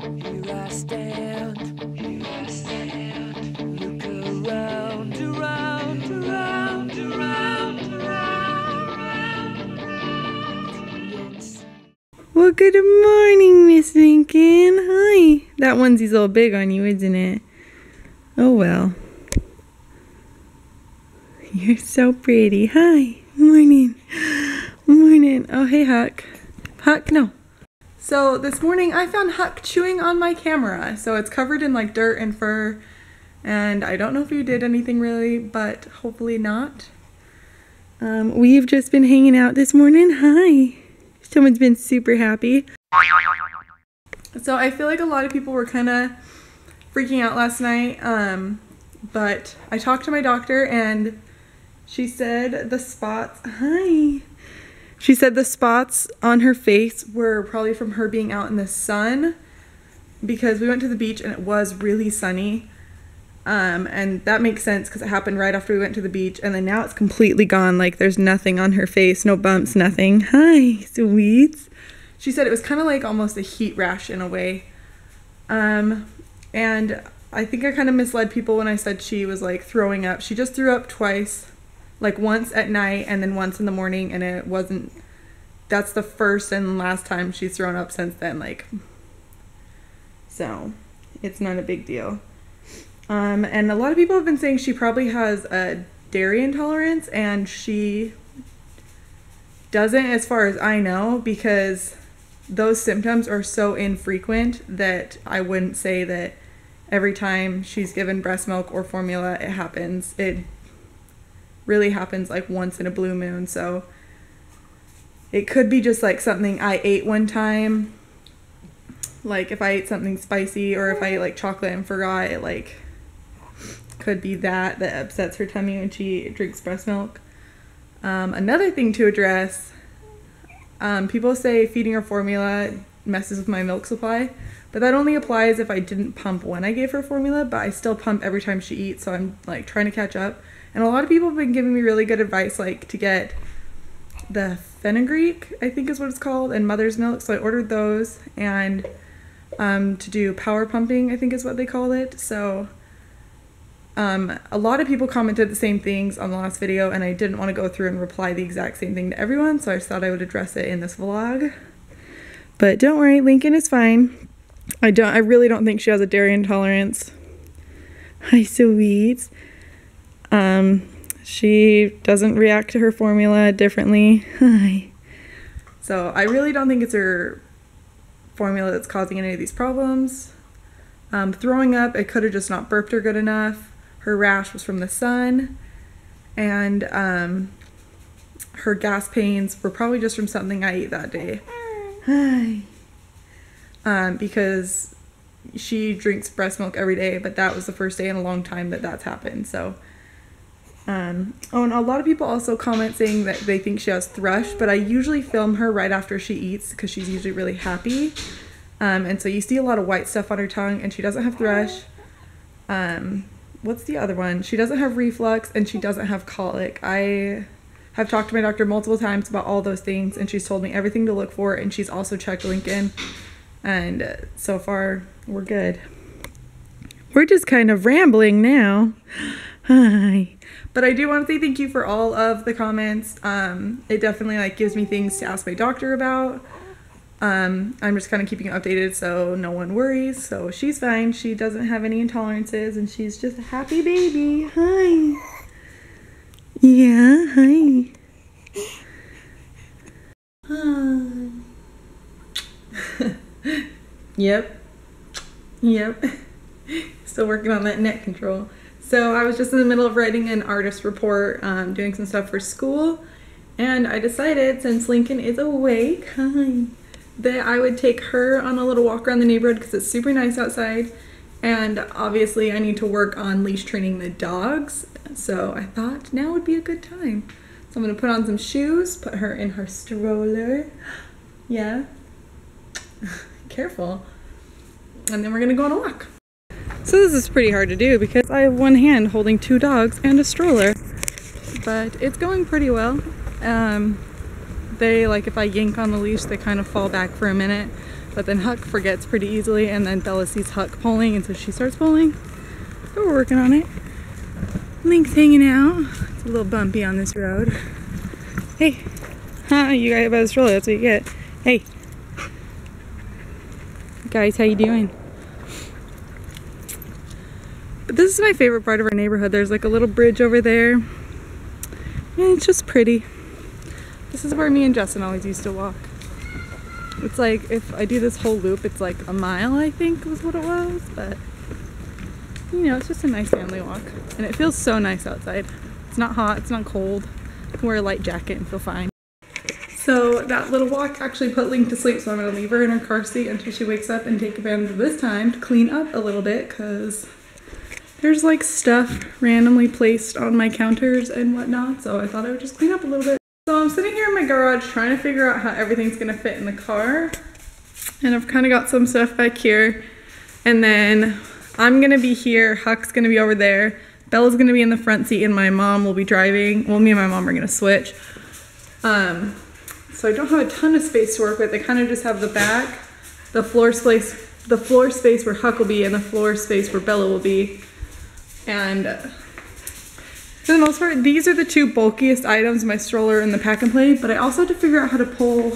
Here I stand, look around, around, around, around, around. Well, good morning, Miss Lincoln. Hi. That onesie's a little big on you, isn't it? Oh well. You're so pretty. Hi. Morning. Morning. Oh, hey, Huck. Huck, no. So this morning I found Huck chewing on my camera. So it's covered in like dirt and fur. And I don't know if you did anything really, but hopefully not. We've just been hanging out this morning. Hi. Someone's been super happy. So I feel like a lot of people were kind of freaking out last night. But I talked to my doctor and she said the spots, hi. She said the spots on her face were probably from her being out in the sun because we went to the beach and it was really sunny. And that makes sense because it happened right after we went to the beach, and then now it's completely gone. Like there's nothing on her face, no bumps, nothing. Hi, sweets. She said it was kind of like almost a heat rash in a way. And I think I kind of misled people when I said she was like throwing up. She just threw up twice. Like once at night and then once in the morning, and it wasn't, that's the first and last time she's thrown up since then, like, so it's not a big deal. And a lot of people have been saying she probably has a dairy intolerance, and she doesn't as far as I know, because those symptoms are so infrequent that I wouldn't say that every time she's given breast milk or formula it happens. It really happens like once in a blue moon, so it could be just like something I ate one time, like if I ate something spicy or if I ate like chocolate and forgot, it like could be that upsets her tummy when she drinks breast milk. Another thing to address, people say feeding her formula messes with my milk supply, but that only applies if I didn't pump when I gave her formula, but I still pump every time she eats, so I'm like trying to catch up. And a lot of people have been giving me really good advice, like to get the fenugreek, I think is what it's called, and mother's milk. So I ordered those, and to do power pumping, I think is what they call it. So a lot of people commented the same things on the last video, and I didn't want to go through and reply the exact same thing to everyone, so I just thought I would address it in this vlog. But don't worry, Lincoln is fine. I really don't think she has a dairy intolerance. Hi, sweets. She doesn't react to her formula differently. Hi. So I really don't think it's her formula that's causing any of these problems. Throwing up, it could have just not burped her good enough. Her rash was from the sun. And her gas pains were probably just from something I ate that day. Hi. Because she drinks breast milk every day, but that was the first day in a long time that that's happened. So oh, and a lot of people also comment saying that they think she has thrush, but I usually film her right after she eats because she's usually really happy. And so you see a lot of white stuff on her tongue, and she doesn't have thrush. What's the other one? She doesn't have reflux, and she doesn't have colic. I have talked to my doctor multiple times about all those things, and she's told me everything to look for, and she's also checked Lincoln, and so far we're good. We're just kind of rambling now. Hi. But I do want to say thank you for all of the comments. It definitely like gives me things to ask my doctor about. I'm just kind of keeping it updated so no one worries. So she's fine. She doesn't have any intolerances, and she's just a happy baby. Hi. Yeah, hi. Hi. Yep. Still working on that neck control. So I was just in the middle of writing an artist report, doing some stuff for school, and I decided, since Lincoln is awake, that I would take her on a little walk around the neighborhood because it's super nice outside, and obviously I need to work on leash training the dogs, so I thought now would be a good time. So I'm going to put on some shoes, put her in her stroller, yeah, careful, and then we're going to go on a walk. So this is pretty hard to do because I have one hand holding two dogs and a stroller, but it's going pretty well. They, like if I yank on the leash, they kind of fall back for a minute, but then Huck forgets pretty easily, and then Bella sees Huck pulling, and so she starts pulling. But we're working on it. Link's hanging out. It's a little bumpy on this road. Hey, you got hit by the stroller, that's what you get. Hey. Guys, how you doing? But this is my favorite part of our neighborhood. There's like a little bridge over there. And it's just pretty. This is where me and Justin always used to walk. It's like, if I do this whole loop, it's like a mile, I think was what it was. But, you know, it's just a nice family walk. And it feels so nice outside. It's not hot, it's not cold. I can wear a light jacket and feel fine. So that little walk actually put Link to sleep, so I'm going to leave her in her car seat until she wakes up and take advantage of this time to clean up a little bit, because there's like stuff randomly placed on my counters and whatnot, so I thought I would just clean up a little bit. So I'm sitting here in my garage trying to figure out how everything's going to fit in the car, and I've kind of got some stuff back here, and then I'm going to be here, Huck's going to be over there, Bella's going to be in the front seat, and my mom will be driving. Well, me and my mom are going to switch. So I don't have a ton of space to work with. I kind of just have the back, the floor space where Huck will be, and the floor space where Bella will be. And for the most part, these are the two bulkiest items, my stroller and the pack and play, but I also have to figure out how to pull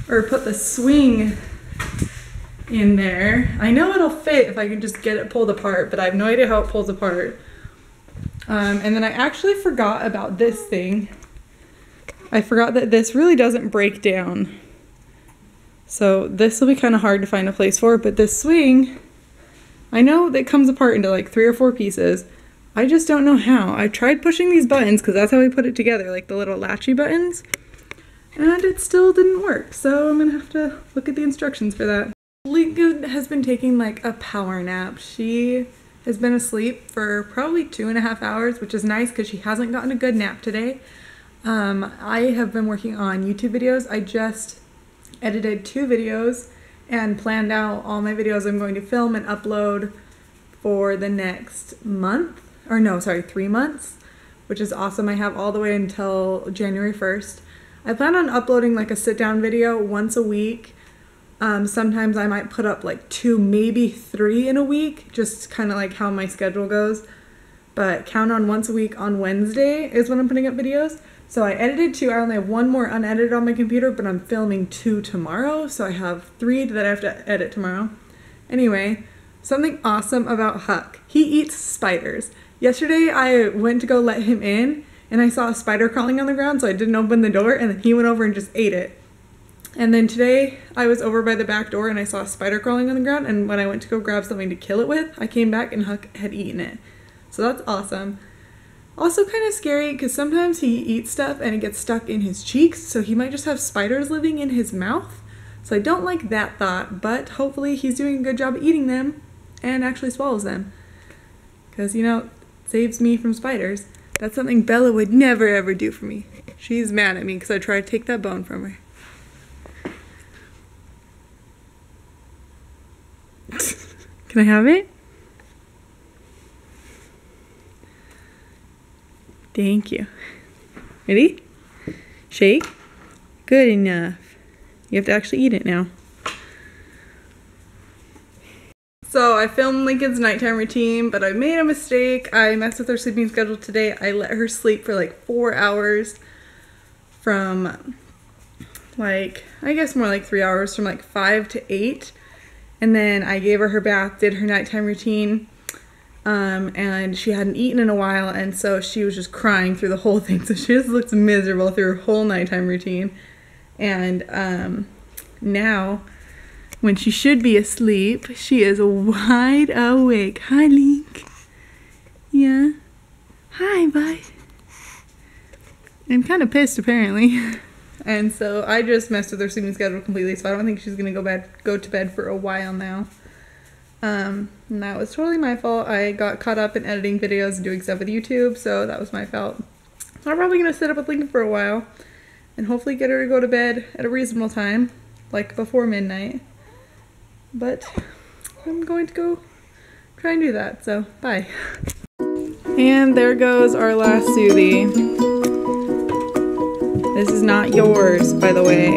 or put the swing in there. I know it'll fit if I can just get it pulled apart, but I have no idea how it pulls apart. And then I actually forgot about this thing. I forgot that this really doesn't break down. So this will be kind of hard to find a place for, but this swing, I know that it comes apart into like 3 or 4 pieces. I just don't know how. I tried pushing these buttons because that's how we put it together, like the little latchy buttons, and it still didn't work. So I'm gonna have to look at the instructions for that. Link has been taking like a power nap. She has been asleep for probably 2.5 hours, which is nice because she hasn't gotten a good nap today. I have been working on YouTube videos. I just edited 2 videos and planned out all my videos I'm going to film and upload for the next month, or no, sorry, 3 months, which is awesome. I have all the way until January 1st. I plan on uploading like a sit-down video once a week. Sometimes I might put up like 2, maybe 3 in a week, just kind of like how my schedule goes. But count on once a week on Wednesday is when I'm putting up videos. So I edited 2, I only have 1 more unedited on my computer, but I'm filming 2 tomorrow, so I have 3 that I have to edit tomorrow. Anyway, something awesome about Huck. He eats spiders. Yesterday I went to go let him in, and I saw a spider crawling on the ground, so I didn't open the door, and then he went over and just ate it. And then today I was over by the back door and I saw a spider crawling on the ground, and when I went to go grab something to kill it with, I came back and Huck had eaten it. So that's awesome. Also kind of scary because sometimes he eats stuff and it gets stuck in his cheeks, so he might just have spiders living in his mouth. So I don't like that thought, but hopefully he's doing a good job eating them and actually swallows them. Because, you know, it saves me from spiders. That's something Bella would never ever do for me. She's mad at me because I tried to take that bone from her. Can I have it? Thank you. Ready? Shake. Good enough. You have to actually eat it now. So I filmed Lincoln's nighttime routine, but I made a mistake. I messed with her sleeping schedule today. I let her sleep for like 4 hours from like, I guess more like 3 hours, from like 5 to 8. And then I gave her her bath, did her nighttime routine. And she hadn't eaten in a while, and so she was just crying through the whole thing. So she just looks miserable through her whole nighttime routine. And now, when she should be asleep, she is wide awake. Hi, Link. Yeah. Hi, bud. I'm kind of pissed, apparently. And so I just messed with her sleeping schedule completely, so I don't think she's going to go to bed for a while now. And that was totally my fault. I got caught up in editing videos and doing stuff with YouTube, so that was my fault. So I'm probably going to sit up with Lincoln for a while and hopefully get her to go to bed at a reasonable time, like before midnight. But I'm going to go try and do that, so bye. And there goes our last Soothie. This is not yours, by the way.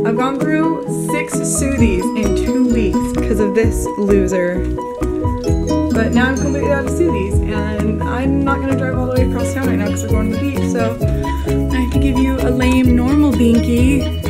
I've gone through 6 smoothies in 2 weeks because of this loser. But now I'm completely out of smoothies, and I'm not gonna drive all the way across town right now because we're going to the beach, so I have to give you a lame normal binky.